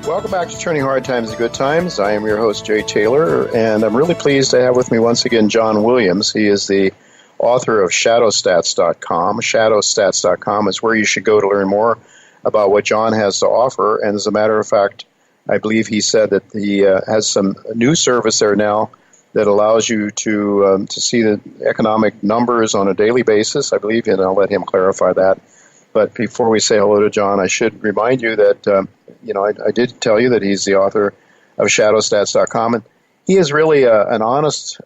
Welcome back to Turning Hard Times to Good Times. I am your host, Jay Taylor, and I'm really pleased to have with me once again John Williams. He is the author of shadowstats.com. Shadowstats.com is where you should go to learn more about what John has to offer. And as a matter of fact, I believe he said that he has some new service there now that allows you to see the economic numbers on a daily basis, I believe, and I'll let him clarify that. But before we say hello to John, I should remind you that, I did tell you that he's the author of shadowstats.com, and he is really an honest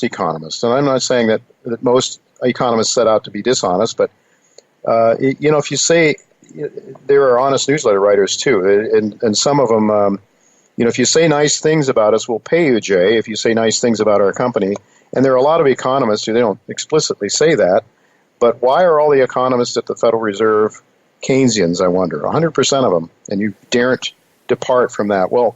economist. And I'm not saying that most economists set out to be dishonest, but, if you say there are honest newsletter writers too, and some of them, if you say nice things about us, we'll pay you, Jay, if you say nice things about our company. And there are a lot of economists who they don't explicitly say that. But why are all the economists at the Federal Reserve Keynesians, I wonder? 100% of them. And you daren't depart from that. Well,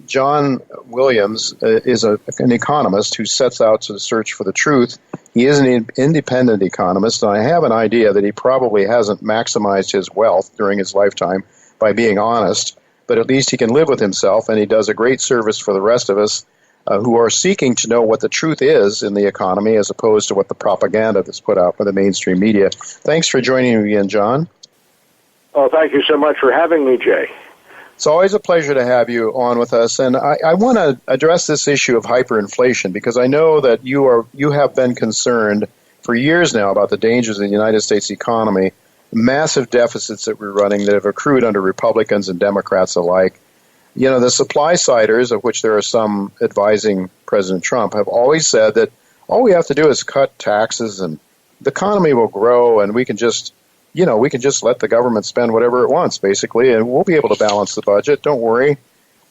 John Williams is an economist who sets out to search for the truth. He is an independent economist, and I have an idea that he probably hasn't maximized his wealth during his lifetime by being honest, but at least he can live with himself, and he does a great service for the rest of us who are seeking to know what the truth is in the economy as opposed to what the propaganda that's put out by the mainstream media. Thanks for joining me again, John. Oh, thank you so much for having me, Jay. It's always a pleasure to have you on with us, and I want to address this issue of hyperinflation because I know that you have been concerned for years now about the dangers of the United States economy, massive deficits that we're running that have accrued under Republicans and Democrats alike. The supply-siders, of which there are some advising President Trump, have always said that all we have to do is cut taxes and the economy will grow and we can just let the government spend whatever it wants, basically, and we'll be able to balance the budget. Don't worry.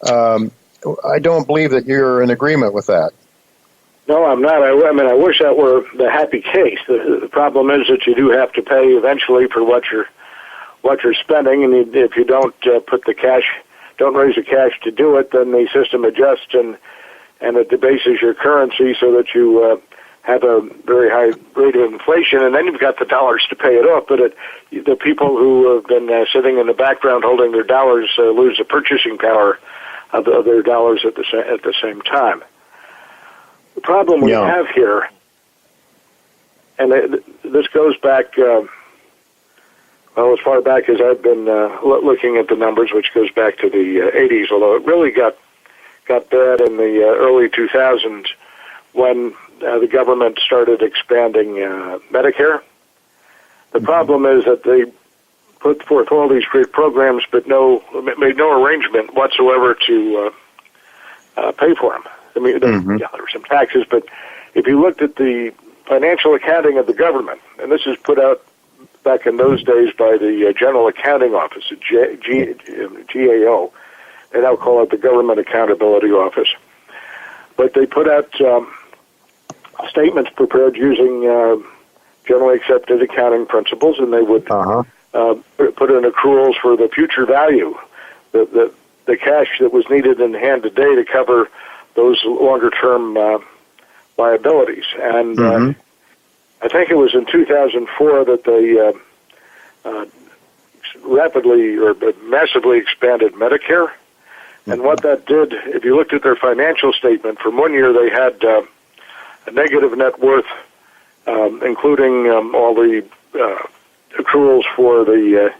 I don't believe that you're in agreement with that. No, I'm not. I wish that were the happy case. The problem is that you do have to pay eventually for what you're spending, and if you don't don't raise the cash to do it, then the system adjusts and it debases your currency so that you have a very high rate of inflation, and then you've got the dollars to pay it off. But the people who have been sitting in the background holding their dollars lose the purchasing power of their dollars at the same time. The problem we have here, and this goes back, as far back as I've been looking at the numbers, which goes back to the 80s, although it really got bad in the early 2000s when the government started expanding Medicare. The problem is that they put forth all these great programs, but made no arrangement whatsoever to pay for them. I mean, there were some taxes, but if you looked at the financial accounting of the government, and this is put out back in those days by the General Accounting Office, GAO, they now call it the Government Accountability Office, but they put out statements prepared using generally accepted accounting principles, and they would put in accruals for the future value, the cash that was needed in hand today to cover those longer-term liabilities. And I think it was in 2004 that they rapidly or massively expanded Medicare. And what that did, if you looked at their financial statement, from one year they had a negative net worth, including all the accruals for the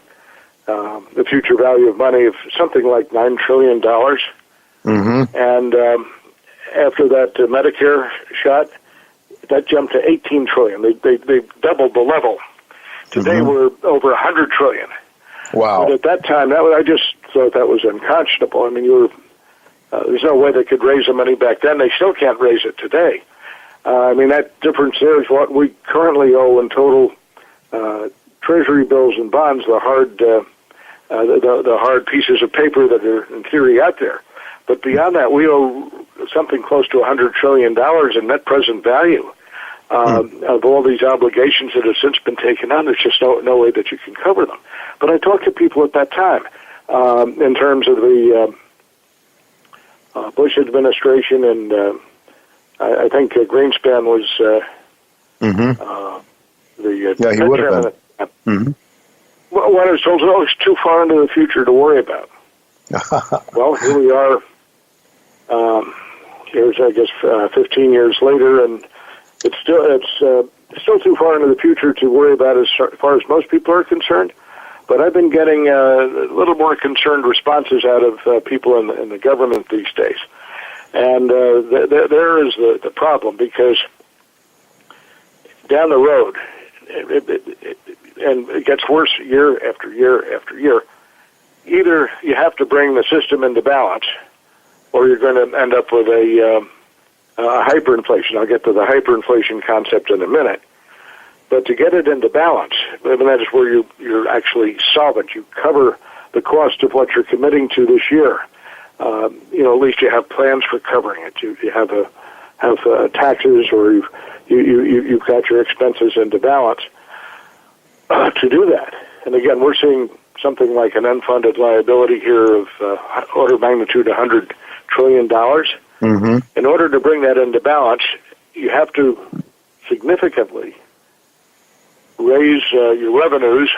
future value of money of something like $9 trillion. And after that Medicare shot, that jumped to $18 trillion. They doubled the level. Today we're over $100 trillion. Wow! But at that time, I just thought that was unconscionable. I mean, there's no way they could raise the money back then. They still can't raise it today. I mean, that difference there is what we currently owe in total Treasury bills and bonds, the hard pieces of paper that are in theory out there. But beyond that, we owe something close to $100 trillion in net present value of all these obligations that have since been taken on. There's just no way that you can cover them. But I talked to people at that time in terms of the Bush administration, and I think Greenspan was the he would have been. Well, what I was told, it's too far into the future to worry about. Well, here we are. Here's, I guess, 15 years later, and it's still too far into the future to worry about as far as most people are concerned. But I've been getting a little more concerned responses out of people in the government these days. And there is the problem, because down the road, and it gets worse year after year after year, either you have to bring the system into balance, or you're going to end up with a hyperinflation. I'll get to the hyperinflation concept in a minute. But to get it into balance, I mean, that is where you're actually solvent. You cover the cost of what you're committing to this year. At least you have plans for covering it. You have taxes, or you've got your expenses into balance to do that. And again, we're seeing something like an unfunded liability here of order of magnitude $100 trillion. Mm-hmm. In order to bring that into balance, you have to significantly raise your revenues,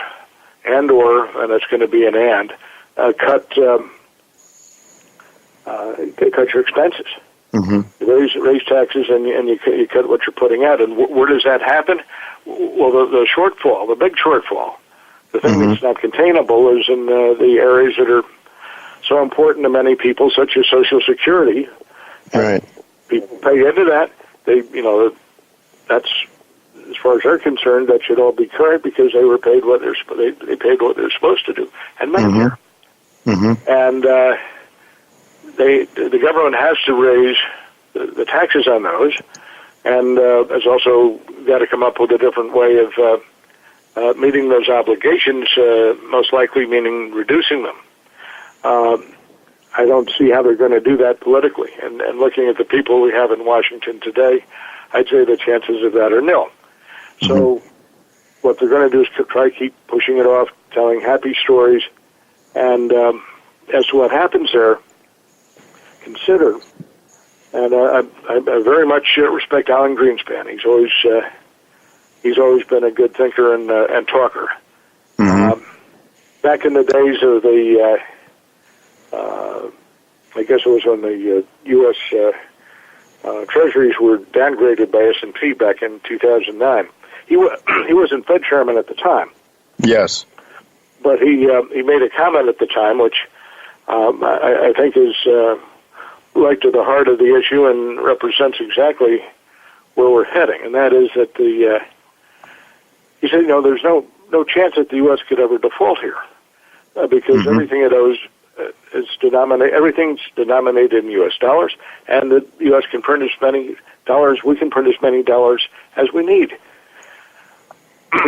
and it's going to be an and, cut your expenses. Mm-hmm. Raise taxes, and you cut what you're putting out. And where does that happen? Well, the shortfall, the big shortfall, the thing that's not containable, is in the areas that are so important to many people, such as Social Security. Right. People pay into that. That's, as far as they're concerned, that should all be current, because they were paid what they paid what they're supposed to do, and Medicare. Mm-hmm. And the government has to raise the taxes on those, and has also got to come up with a different way of meeting those obligations. Most likely, meaning reducing them. I don't see how they're going to do that politically. And looking at the people we have in Washington today, I'd say the chances of that are nil. Mm-hmm. So what they're going to do is try to keep pushing it off, telling happy stories. And as to what happens there, consider, and I very much respect Alan Greenspan. He's always been a good thinker and talker. Mm-hmm. Back in the days of the I guess it was when the U.S. Treasuries were downgraded by S&P back in 2009. He wasn't Fed chairman at the time. Yes. But he made a comment at the time, which I think is right to the heart of the issue and represents exactly where we're heading. And that is that he said, there's no chance that the U.S. could ever default here, because everything it owes everything's denominated in U.S. dollars, and the U.S. can print as many dollars. We can print as many dollars as we need.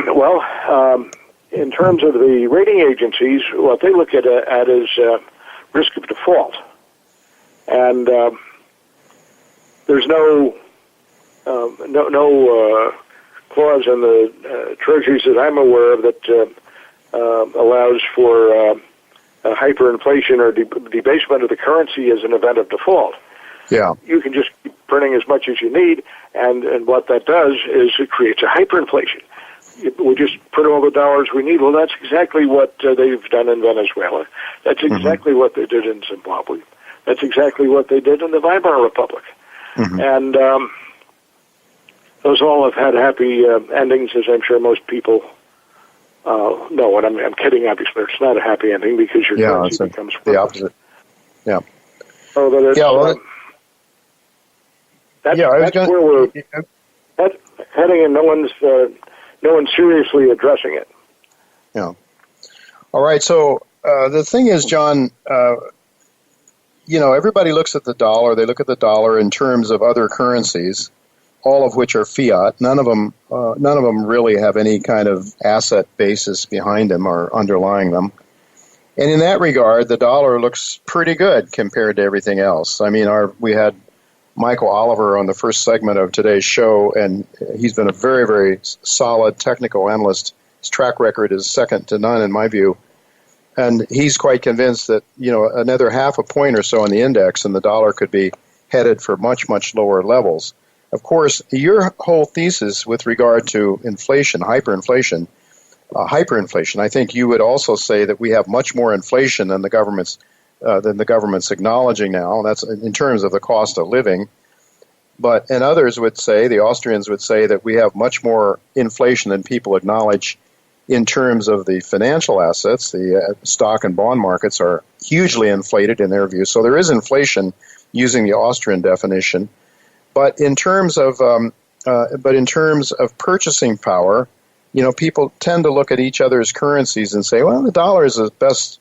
Well, in terms of the rating agencies, what they look at is risk of default, and there's no clause in the treasuries that I'm aware of that allows for hyperinflation or debasement of the currency as an event of default. Yeah. You can just keep printing as much as you need, and what that does is it creates a hyperinflation. We just print all the dollars we need. Well, that's exactly what they've done in Venezuela. That's exactly what they did in Zimbabwe. That's exactly what they did in the Weimar Republic. And those all have had happy endings, as I'm sure most people know. And I'm kidding, obviously. It's not a happy ending, because your currency becomes the opposite. Yeah. So that it's, that's where we're heading, and no one's seriously addressing it. Yeah. All right. So the thing is, John, everybody looks at the dollar. They look at the dollar in terms of other currencies, all of which are fiat. None of them really have any kind of asset basis behind them or underlying them. And in that regard, the dollar looks pretty good compared to everything else. I mean, we had Michael Oliver on the first segment of today's show, and he's been a very, very solid technical analyst. His track record is second to none in my view. And he's quite convinced that, another half a point or so in the index and the dollar could be headed for much, much lower levels. Of course, your whole thesis with regard to inflation, hyperinflation, I think you would also say that we have much more inflation than the government's than the government's acknowledging now. That's in terms of the cost of living. And others would say, the Austrians would say, that we have much more inflation than people acknowledge in terms of the financial assets. The stock and bond markets are hugely inflated in their view. So there is inflation using the Austrian definition. But in terms of purchasing power, people tend to look at each other's currencies and say, well, the dollar is the best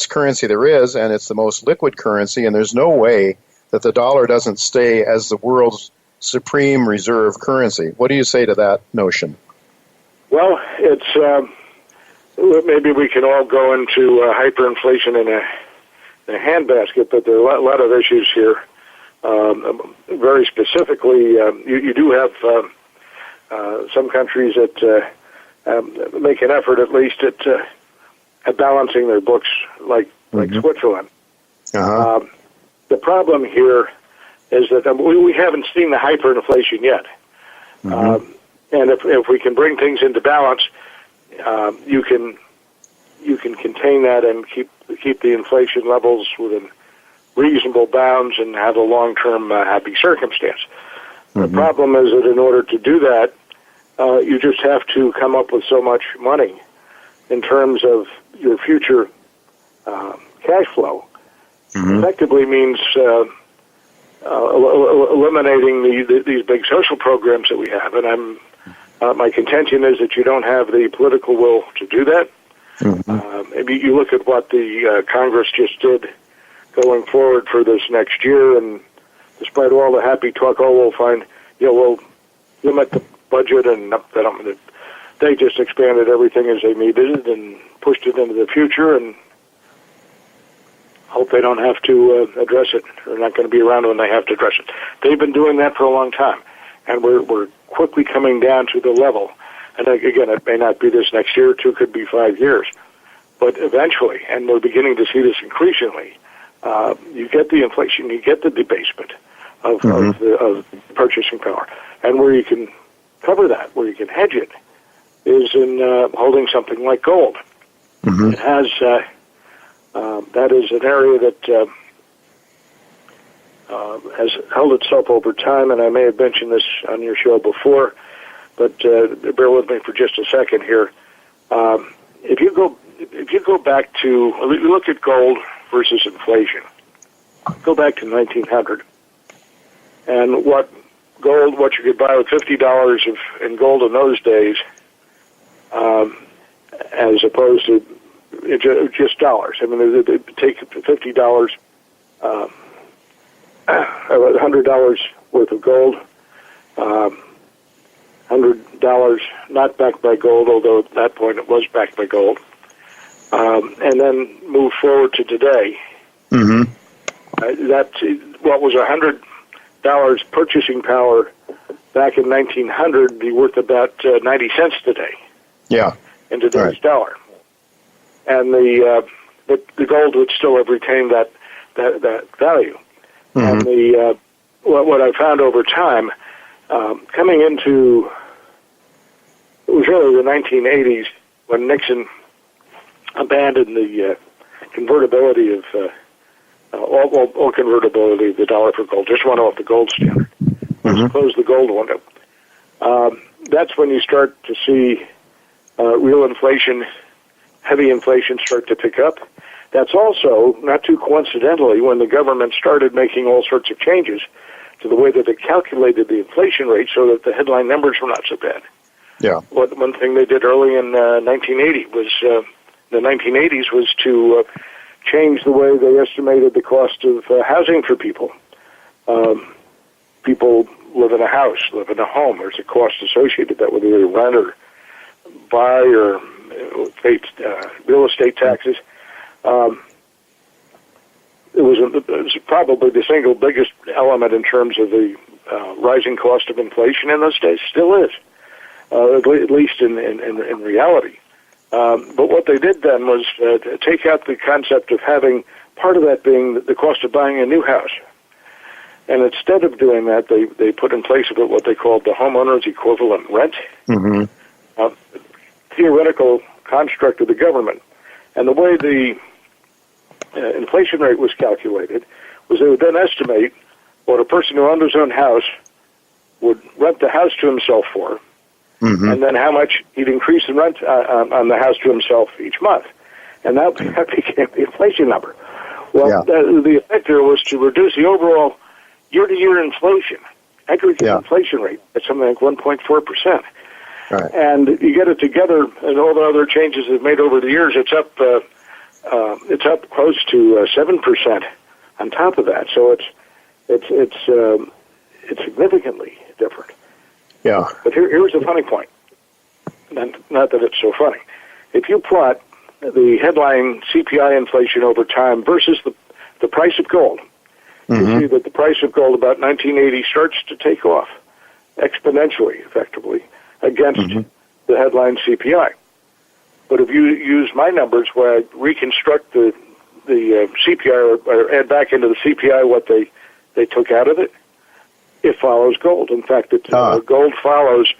currency there is, and it's the most liquid currency, and there's no way that the dollar doesn't stay as the world's supreme reserve currency. What do you say to that notion? Well, it's maybe we can all go into hyperinflation in a handbasket, but there are a lot of issues here. Very specifically, you do have some countries that make an effort, at least, at balancing their books, like Switzerland. Uh-huh. The problem here is that we haven't seen the hyperinflation yet. Mm-hmm. And if we can bring things into balance, you can contain that and keep the inflation levels within reasonable bounds and have a long-term happy circumstance. Mm-hmm. The problem is that in order to do that, you just have to come up with so much money in terms of your future cash flow. Mm-hmm. Effectively means eliminating these big social programs that we have. And my contention is that you don't have the political will to do that. Mm-hmm. Maybe you look at what the Congress just did going forward for this next year, and despite all the happy talk, we'll limit the budget, and they just expanded everything as they needed it and pushed it into the future, and hope they don't have to address it. They're not going to be around when they have to address it. They've been doing that for a long time, and we're quickly coming down to the level. And again, it may not be this next year or two, could be 5 years, but eventually, and we're beginning to see this increasingly, you get the inflation, you get the debasement of purchasing power. And where you can cover that, where you can hedge it, is in holding something like gold. Mm-hmm. It has, that is an area that has held itself over time, and I may have mentioned this on your show before, but bear with me for just a second here. If you go back to, you look at gold versus inflation, go back to 1900, and what you could buy with $50 in gold in those days, as opposed to just dollars. I mean, they take $50, $100 worth of gold, $100 not backed by gold, although at that point it was backed by gold, and then move forward to today. Mm-hmm. What was $100 purchasing power back in 1900 be worth about 90 cents today. Yeah, in today's dollar, and the gold would still have retained that value. Mm-hmm. And what I found over time, coming into, it was really the 1980s when Nixon abandoned the convertibility of all convertibility of the dollar for gold, just went off the gold standard. Mm-hmm. Closed the gold window. That's when you start to see real inflation, heavy inflation start to pick up. That's also, not too coincidentally, when the government started making all sorts of changes to the way that they calculated the inflation rate so that the headline numbers were not so bad. Yeah. One thing they did early in 1980 was, the 1980s, was to change the way they estimated the cost of housing for people. People live in a house, live in a home. There's a cost associated with that, whether they rent or buy or pay real estate taxes. It was probably the single biggest element in terms of the rising cost of inflation in those days. Still is, at least in reality. But what they did then was take out the concept of having part of that being the cost of buying a new house. And instead of doing that, they put in place of it what they called the homeowner's equivalent rent, theoretical construct of the government. And the way the inflation rate was calculated was they would then estimate what a person who owned his own house would rent the house to himself for, and then how much he'd increase the rent on the house to himself each month. And that became the inflation number. Well, the effect there was to reduce the overall year-to-year inflation, aggregate inflation rate at something like 1.4%. Right. And you get it together, and all the other changes they've made over the years, it's up close to 7% on top of that. So it's significantly different. Yeah. But here's the funny point. Not that it's so funny. If you plot the headline CPI inflation over time versus the price of gold, you see that the price of gold about 1980 starts to take off exponentially, effectively, against the headline CPI. But if you use my numbers where I reconstruct the CPI or add back into the CPI what they took out of it, it follows gold. In fact, gold follows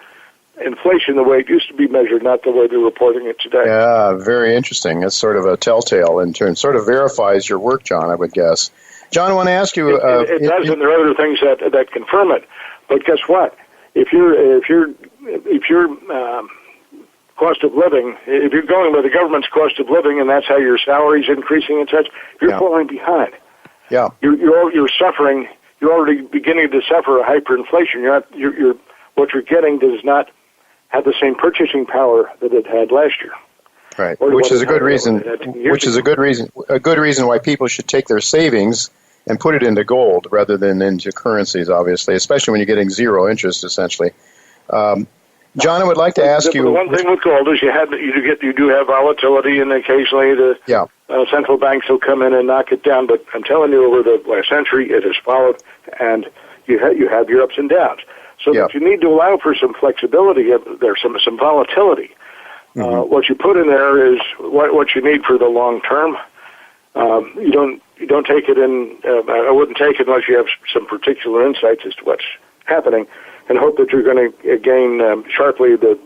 inflation the way it used to be measured, not the way they're reporting it today. Yeah, very interesting. It's sort of a telltale in terms, sort of verifies your work, John, I would guess. John, I want to ask you... It does, and there are other things that confirm it. But guess what? If your cost of living, if you're going by the government's cost of living, and that's how your salary's increasing and such, you're falling behind. Yeah, you're suffering. You're already beginning to suffer a hyperinflation. What you're getting does not have the same purchasing power that it had last year. Right, which is a good reason. A good reason why people should take their savings and put it into gold rather than into currencies, obviously, especially when you're getting zero interest, essentially. John, I would like to ask you... The one thing with gold is you do have volatility, and occasionally the central banks will come in and knock it down. But I'm telling you, over the last century, it has followed, and you have your ups and downs. So that you need to allow for some flexibility. There's some volatility. What you put in there is what you need for the long term. You don't take it in. I wouldn't take it unless you have some particular insights as to what's happening, and hope that you're going to gain sharply the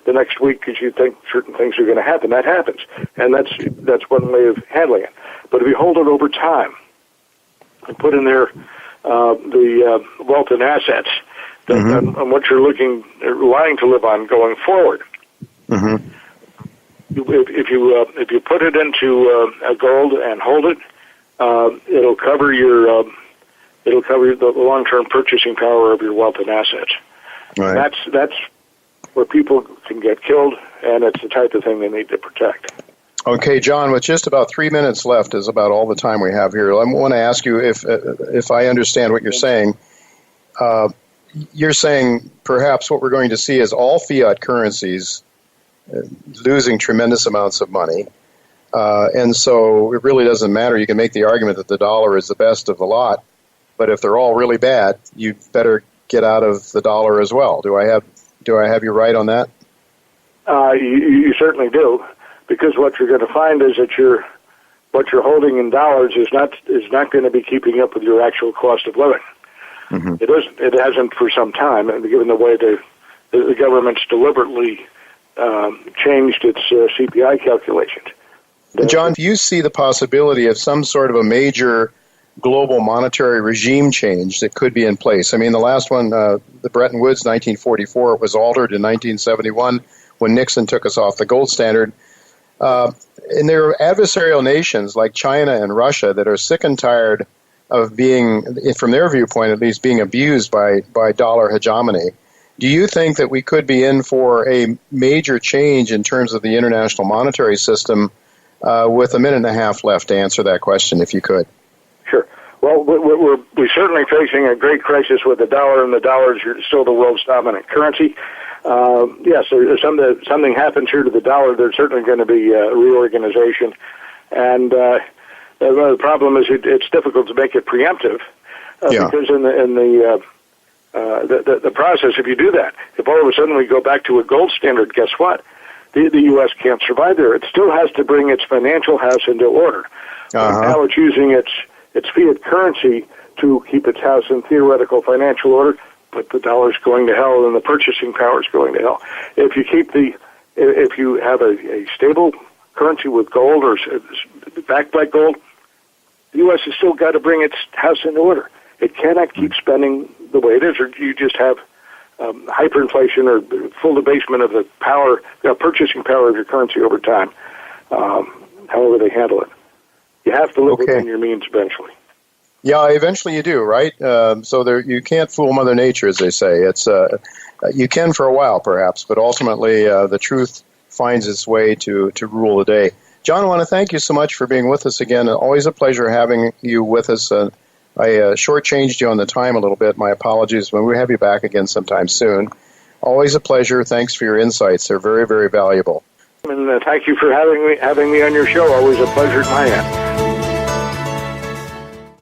next week because you think certain things are going to happen. That happens, and that's one way of handling it. But if you hold it over time and put in there the wealth and assets on what you're relying to live on going forward. If you put it into gold and hold it, it'll cover the long-term purchasing power of your wealth and assets. Right. That's where people can get killed, and it's the type of thing they need to protect. Okay, John, with just about 3 minutes left is about all the time we have here. I want to ask you if I understand what you're saying. You're saying perhaps what we're going to see is all fiat currencies losing tremendous amounts of money. And so it really doesn't matter. You can make the argument that the dollar is the best of the lot, but if they're all really bad, you better get out of the dollar as well. Do I have you right on that? You certainly do, because what you're going to find is that what you're holding in dollars is not going to be keeping up with your actual cost of living. It hasn't for some time, and given the way the government's deliberately changed its CPI calculations. John, do you see the possibility of some sort of a major global monetary regime change that could be in place? I mean, the last one, the Bretton Woods, 1944, it was altered in 1971 when Nixon took us off the gold standard. And there are adversarial nations like China and Russia that are sick and tired of being, from their viewpoint at least, being abused by dollar hegemony. Do you think that we could be in for a major change in terms of the international monetary system? With a minute and a half left to answer that question, if you could. Sure. Well, we're certainly facing a great crisis with the dollar, and the dollar is still the world's dominant currency. Yes, if something happens here to the dollar, there's certainly going to be a reorganization. And the problem is it's difficult to make it preemptive because in the process, if you do that, if all of a sudden we go back to a gold standard, guess what? The U.S. can't survive there. It still has to bring its financial house into order. Now it's using its fiat currency to keep its house in theoretical financial order, but the dollar's going to hell and the purchasing power is going to hell. If you have a stable currency with gold or backed by gold, The U.S. has still got to bring its house in order. It cannot keep spending the way it is, or you just have hyperinflation or full debasement of the power, purchasing power of your currency over time, however they handle it. You have to live within your means eventually. Yeah, eventually you do, right? So you can't fool Mother Nature, as they say. It's you can for a while, perhaps, but ultimately the truth finds its way to rule the day. John, I want to thank you so much for being with us again. Always a pleasure having you with us. I shortchanged you on the time a little bit. My apologies. We'll have you back again sometime soon. Always a pleasure. Thanks for your insights. They're very, very valuable. And thank you for having me on your show. Always a pleasure at my end.